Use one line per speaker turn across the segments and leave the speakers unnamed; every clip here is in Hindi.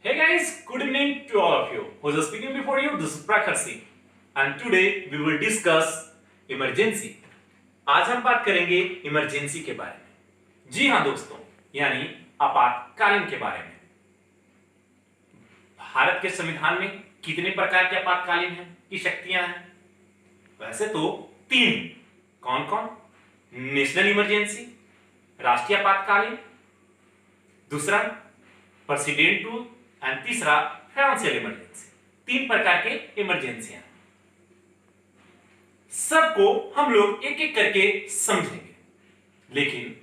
Hey guys, good evening to all of you. Who is speaking before you? This is Prakhar Singh. And today we will discuss emergency. आज हम बात करेंगे इमरजेंसी के बारे में। जी हाँ दोस्तों, यानी आपातकालीन के बारे में। भारत के संविधान में कितने प्रकार के आपातकालीन हैं की शक्तियां हैं? वैसे तो 3। कौन कौन? नेशनल इमरजेंसी, राष्ट्रीय आपातकालीन, दूसरा प्रेसिडेंट रूल एंड तीसरा फाइनेंशियल इमरजेंसी। 3 प्रकार के इमरजेंसी हैं। सबको हम लोग एक एक करके समझेंगे, लेकिन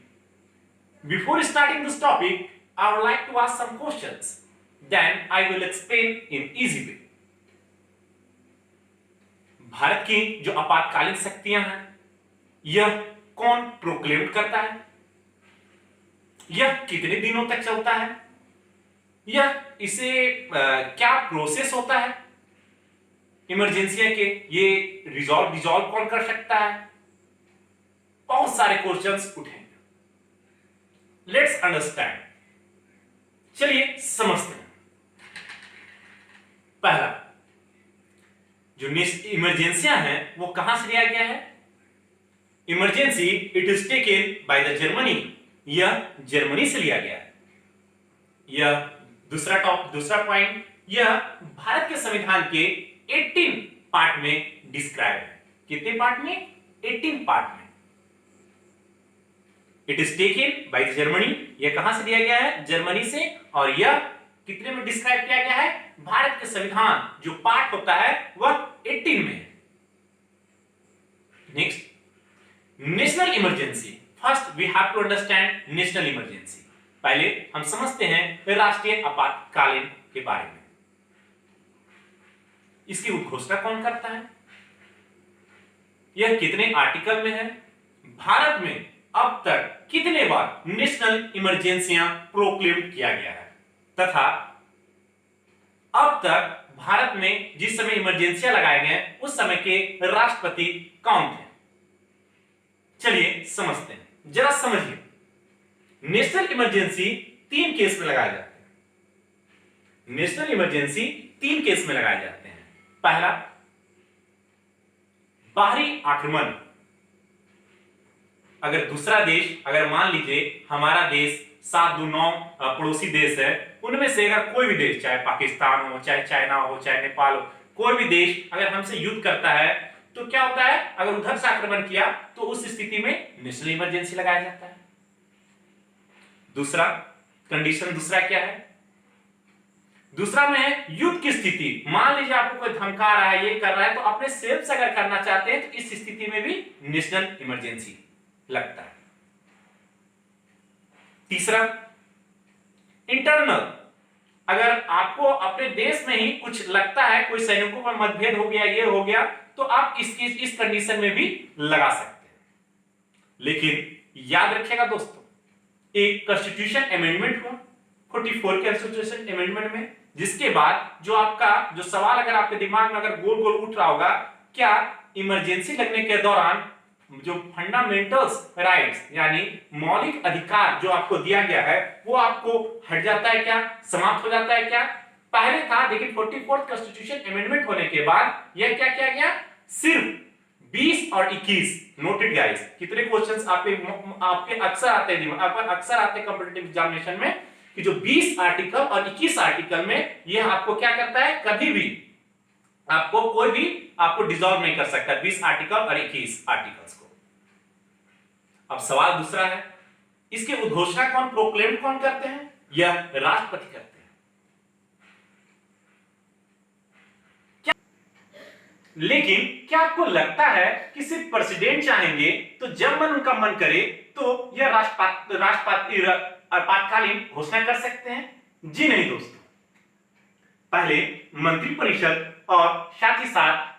before starting this topic I would like to ask some questions, then I will explain in easy way. Bharat की जो आपातकालीन शक्तियां हैं, यह कौन प्रोक्लेम करता है? यह कितने दिनों तक चलता है? यह इसे क्या प्रोसेस होता है इमरजेंसी के? ये डिसॉल्व कौन कर सकता है? बहुत सारे क्वेश्चंस उठेंगे। Let's understand. चलिए समझते हैं। पहला, जो इमरजेंसियां हैं वो कहां से लिया गया है? Emergency it is taken by the Germany. यह जर्मनी से लिया गया है। यह दूसरा पॉइंट, यह भारत के संविधान के 18 पार्ट में डिस्क्राइब है। कितने पार्ट में? 18 पार्ट में। It is taken by the Germany. यह कहां से लिया गया है? जर्मनी से। और यह कितने में डिस्क्राइब किया गया है? भारत के संविधान जो पार्ट होता है वह 18 में है। Next, national emergency. First we have to understand national emergency. पहले हम समझते हैं राष्ट्रीय आपातकालीन के बारे में। इसकी उद्घोषणा कौन करता है? यह कितने आर्टिकल में है? भारत में अब तक कितने बार नेशनल इमरजेंसियां प्रोक्लेम किया गया है, तथा अब तक भारत में जिस समय इमरजेंसियां लगाए गए उस समय के राष्ट्रपति कौन थे? चलिए समझते हैं। जरा समझिए। नेशनल इमरजेंसी 3 केस में लगाए जाते हैं। नेशनल इमरजेंसी 3 केस में लगाए जाते हैं। पहला, बाहरी आक्रमण। अगर दूसरा देश, अगर मान लीजिए हमारा देश 7-9 पड़ोसी देश है, उनमें से अगर कोई भी देश, चाहे पाकिस्तान हो, चाहे चाइना हो, चाहे नेपाल हो, कोई भी देश अगर हमसे युद्ध करता है तो क्या होता है? अगर उधर से आक्रमण किया तो उस स्थिति में नेशनल इमरजेंसी लगाया जाता है। दूसरा कंडीशन, दूसरा क्या है? दूसरा में है युद्ध की स्थिति। मान लीजिए आपको कोई धमका रहा है, ये कर रहा है, तो अपने सेल्फ से अगर करना चाहते हैं तो इस स्थिति में भी नेशनल इमरजेंसी लगता है। तीसरा, इंटरनल। अगर आपको अपने देश में ही कुछ लगता है, कोई सैनिकों का मतभेद हो गया, ये हो गया, तो आप इस कंडीशन में भी लगा सकते हैं। लेकिन याद रखिएगा दोस्तों, एक कॉन्स्टिट्यूशन अमेंडमेंट हुआ 44 के कॉन्स्टिट्यूशन अमेंडमेंट में, जिसके बाद जो आपका जो सवाल अगर आपके दिमाग में अगर गोल गोल उठ रहा होगा, क्या इमरजेंसी लगने के दौरान जो फंडामेंटल्स राइट्स यानी मौलिक अधिकार जो आपको दिया गया है वो आपको हट जाता है क्या? समाप्त हो जाता है क्या? पहले था, लेकिन 44th कॉन्स्टिट्यूशन अमेंडमेंट होने के बाद यह क्या किया गया? सिर्फ 20 और 21। नोटेड गाइस, कितने क्वेश्चंस आपके अक्सर आते हैं, अक्सर आते हैं कॉम्पिटिटिव एग्जामिनेशन में, कि जो 20 आर्टिकल और 21 आर्टिकल में यह आपको क्या करता है? कभी भी आपको कोई भी आपको डिसॉल्व नहीं कर सकता 20 आर्टिकल और 21 आर्टिकल्स को। अब सवाल दूसरा है, इसके उद्घोषणा कौन, प्रोक्लेम कौन करते हैं? यह राष्ट्रपति करते हैं। लेकिन क्या आपको लगता है कि सिर्फ प्रेसिडेंट चाहेंगे तो जब मन उनका मन करे तो यह राष्ट्रपति आपातकालीन घोषणा कर सकते हैं? जी नहीं दोस्तों। पहले मंत्रिपरिषद और साथ ही साथ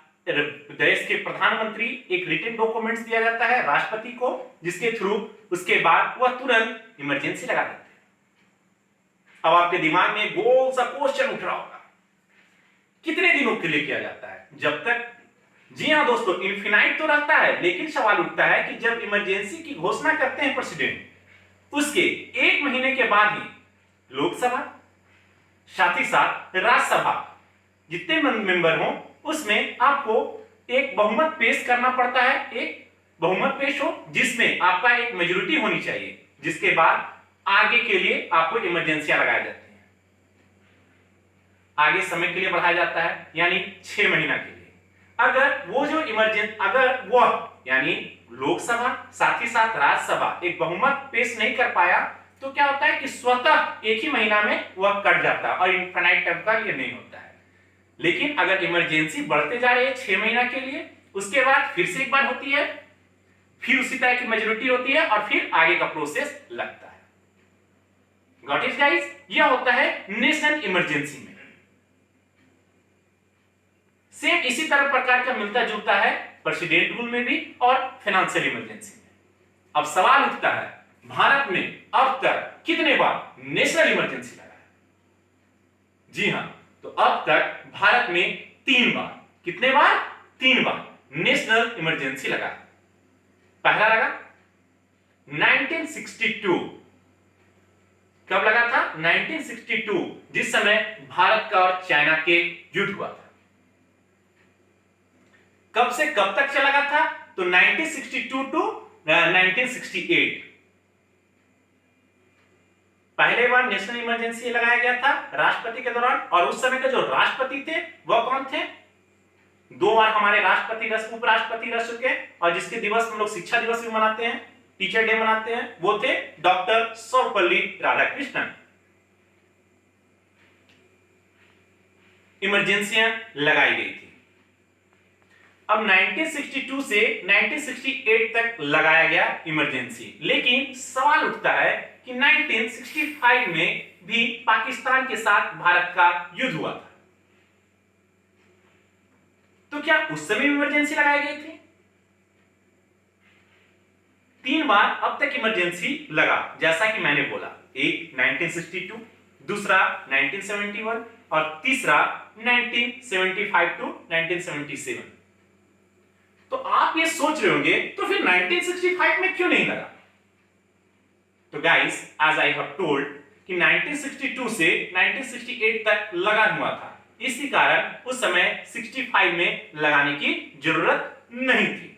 देश के प्रधानमंत्री एक रिटन डॉक्यूमेंट्स दिया जाता है राष्ट्रपति को, जिसके थ्रू उसके बाद वह तुरंत इमरजेंसी लगा देते हैं। अब आपके दिमाग में गोल सा क्वेश्चन उठ रहा होगा, कितने दिनों के लिए किया जाता है? जब तक, जी हां दोस्तों, इनफिनाइट तो रहता है, लेकिन सवाल उठता है कि जब इमरजेंसी की घोषणा करते हैं प्रेसिडेंट, उसके 1 महीने के बाद ही लोकसभा, साथ ही साथ राज्यसभा जितने मेंबर हो उसमें आपको एक बहुमत पेश करना पड़ता है, एक बहुमत पेश हो जिसमें आपका एक मेजोरिटी होनी चाहिए, जिसके बाद आगे के लिए आपको इमरजेंसियां लगाई जाती हैं, आगे समय के लिए बढ़ाया जाता है, यानी 6 महीना के लिए। अगर वो जो अगर वह यानी लोकसभा साथ ही साथ राज्यसभा एक बहुमत पेश नहीं कर पाया तो क्या होता है कि स्वतः एक ही महीना में वह कट जाता है और इनफाइनाइट टर्म का ये नहीं होता है। लेकिन अगर इमरजेंसी बढ़ते जा रही है 6 महीना के लिए, उसके बाद फिर से एक बार होती है, फिर उसी तरह की मेजोरिटी होती है और फिर आगे का प्रोसेस लगता है। Got it guys? यह होता है नेशनल इमरजेंसी में। सेम इसी तरह प्रकार का मिलता जुलता है प्रेसिडेंट रूल में भी और फाइनेंशियल इमरजेंसी में। अब सवाल उठता है भारत में अब तक कितने बार नेशनल इमरजेंसी लगा है? जी हां, तो अब तक भारत में 3 बार। कितने बार? 3 बार नेशनल इमरजेंसी लगा। पहला लगा 1962। कब लगा था? 1962, जिस समय भारत का और चाइना के युद्ध हुआ था। कब से कब तक चला था? तो 1962 टू 1968 पहले बार नेशनल इमरजेंसी लगाया गया था राष्ट्रपति के दौरान, और उस समय के जो राष्ट्रपति थे वह कौन थे? 2 बार हमारे राष्ट्रपति उपराष्ट्रपति रह चुके, और जिसके दिवस हम लोग शिक्षा दिवस भी मनाते हैं, टीचर डे मनाते हैं, वो थे डॉक्टर सर्वपल्ली राधाकृष्णन। इमरजेंसियां लगाई गई थी। अब 1962 से 1968 तक लगाया गया इमरजेंसी, लेकिन सवाल उठता है कि 1965 में भी पाकिस्तान के साथ भारत का युद्ध हुआ था, तो क्या उस समय इमरजेंसी लगाई गई थी? 3 बार अब तक इमरजेंसी लगा, जैसा कि मैंने बोला, एक 1962, दूसरा 1971 और तीसरा 1975 टू 1977। तो आप ये सोच रहे होंगे तो फिर 1965 में क्यों नहीं लगा? तो guys, as I have told कि 1962 से 1968 तक लगा हुआ था, इसी कारण उस समय 65 में लगाने की जरूरत नहीं थी।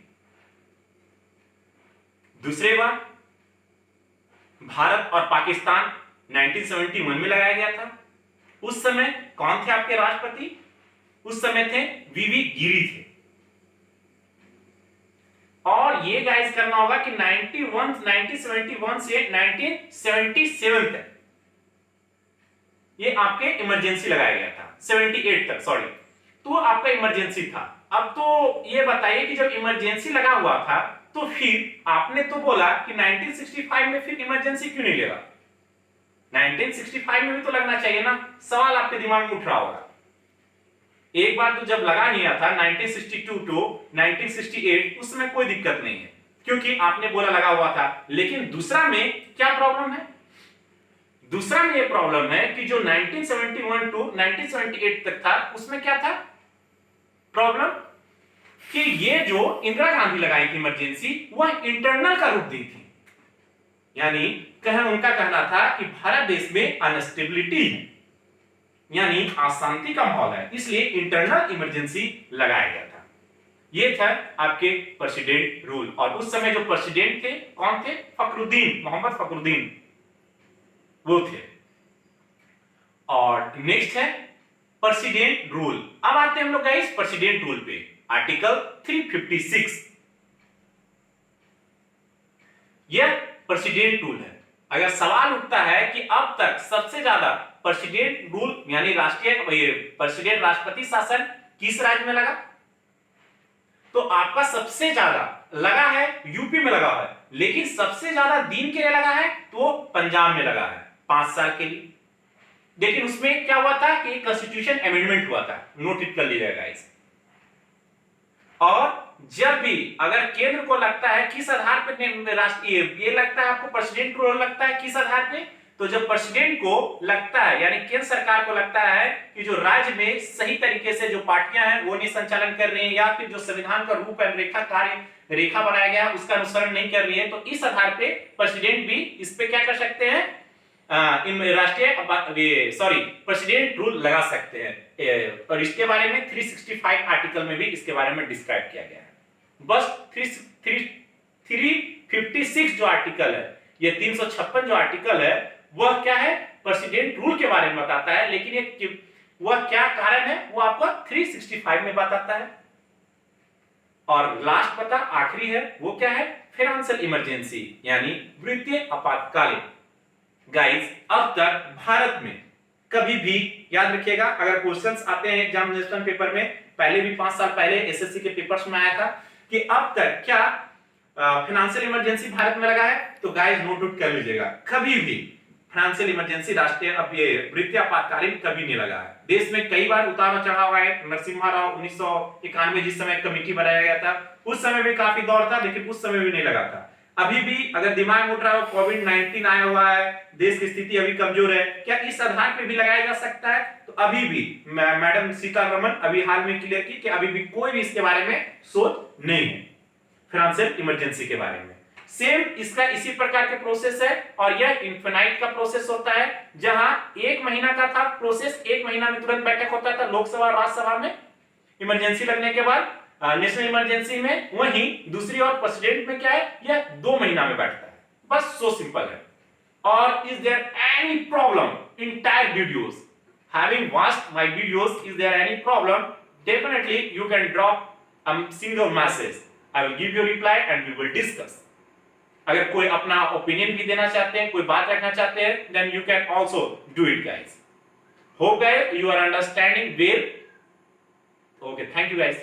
दूसरे बार भारत और पाकिस्तान 1971 में लगाया गया था। उस समय कौन थे आपके राष्ट्रपति? उस समय थे वीवी गिरी थे। और ये गाइस करना होगा कि 1971 से 1977 तक ये आपके इमरजेंसी लगाया गया था, 78 तक, सॉरी, तो आपका इमरजेंसी था। अब तो ये बताइए कि जब इमरजेंसी लगा हुआ था तो फिर आपने तो बोला कि 1965 में फिर इमरजेंसी क्यों नहीं लगा? 1965 में भी तो लगना चाहिए ना। सवाल आपके दिमाग में उठ रहा होगा। एक बार तो जब लगा ही था 1962 टू 1968, उसमें कोई दिक्कत नहीं है क्योंकि आपने बोला लगा हुआ था। लेकिन दूसरा में क्या प्रॉब्लम है? दूसरा में ये प्रॉब्लम है कि जो 1971 टू 1978 तक था उसमें क्या था प्रॉब्लम? कि ये जो इंदिरा गांधी लगाई थी इमरजेंसी, वह इंटरनल का रूप दी थी, यानी उनका कहना था कि भारत देश में अनस्टेबिलिटी है, यानी अशांति का माहौल है, इसलिए इंटरनल इमरजेंसी लगाया गया था। ये था आपके प्रेसिडेंट रूल। और उस समय जो प्रेसिडेंट थे कौन थे? फखरुद्दीन, मोहम्मद फखरुद्दीन वो थे। और नेक्स्ट है प्रेसिडेंट रूल। अब आते हैं हम लोग गाइस प्रेसिडेंट रूल पे। आर्टिकल 356 यह प्रेसिडेंट रूल है। अगर सवाल उठता है कि अब तक सबसे ज्यादा प्रेसिडेंट रूल यानी राष्ट्रीय प्रेसिडेंट राष्ट्रपति शासन किस राज्य में लगा, तो आपका सबसे ज्यादा लगा है यूपी में लगा है, लेकिन सबसे ज्यादा दिन के लिए लगा है तो पंजाब में लगा है 5 साल के लिए। लेकिन उसमें क्या हुआ था कि कॉन्स्टिट्यूशन अमेंडमेंट हुआ था, नोट इट कर लीजिएगा इसे। और जब भी अगर केंद्र को लगता है किस आधार पर राष्ट्रीय ये लगता है आपको प्रेसिडेंट रूल लगता है किस आधार पे, तो जब प्रेसिडेंट को लगता है यानी केंद्र सरकार को लगता है कि जो राज्य में सही तरीके से जो पार्टियां हैं वो नहीं संचालन कर रही हैं या फिर जो संविधान का रूप रेखा कार्य रेखा बनाया गया उसका अनुसरण नहीं कर रही है, तो इस आधार पे प्रेसिडेंट भी इस पे क्या कर सकते हैं, राष्ट्रीय सॉरी प्रेसिडेंट रूल लगा सकते हैं। और इसके बारे में 365 आर्टिकल में भी इसके बारे में डिस्क्राइब किया गया है। बस 356 जो आर्टिकल है, ये 356 जो आर्टिकल है वह क्या है, प्रेसिडेंट रूल के बारे में बताता है, लेकिन ये वह क्या कारण है वो आपको 365 में बताता है। और लास्ट पता आखिरी है वो क्या है, फाइनेंशियल इमरजेंसी यानी वित्तीय आपातकालीन। गाइस अब तक भारत में कभी भी याद रखिएगा, अगर क्वेश्चंस आते हैं एग्जामिनेशन पेपर में, पहले भी 5 साल पहले एसएससी के पेपर्स में आया था कि अब तक क्या फाइनेंशियल इमरजेंसी भारत में लगा है, तो गाइस नोट आउट कर लीजिएगा, कभी भी फाइनेंशियल इमरजेंसी राष्ट्रीय अब ये वित्तीय आपातकालीन कभी नहीं लगा है। देश में कई बार उतार चढ़ाव आए, नरसिम्हा राव 1991 जिस समय कमेटी बनाया गया था उस समय भी काफी दौर था, लेकिन उस समय भी नहीं लगा था। अभी भी अगर दिमाग उठ रहा हो, कोविड-19 आया हुआ है, देश की स्थिति अभी कमजोर है, क्या इस आधार पे भी लगाया जा सकता है, तो अभी भी मैडम सीतारमण अभी हाल में क्लियर की कि अभी भी कोई भी इसके बारे में सोच नहीं है फाइनेंशियल इमरजेंसी के बारे में। सेम इसका इसी प्रकार के प्रोसेस है, और यह इनफिनाइट का प्रोसेस होता है, जहां 1 महीना का था प्रोसेस, 1 महीना में तुरंत बैठक होता था लोकसभा और राज्यसभा में इमरजेंसी लगने के बाद, नेशनल इमरजेंसी में, वहीं दूसरी और प्रेसिडेंट में क्या है, यह 2 महीना में बैठता है। बस सो सिंपल है। और is there any problem entire videos, having watched my videos, is there any problem, definitely you can drop a single message, I will give you reply and we will discuss. अगर कोई अपना ओपिनियन भी देना चाहते हैं, कोई बात रखना चाहते हैं, then you can also do it guys. Hope guys you are understanding well. Okay, thank you guys.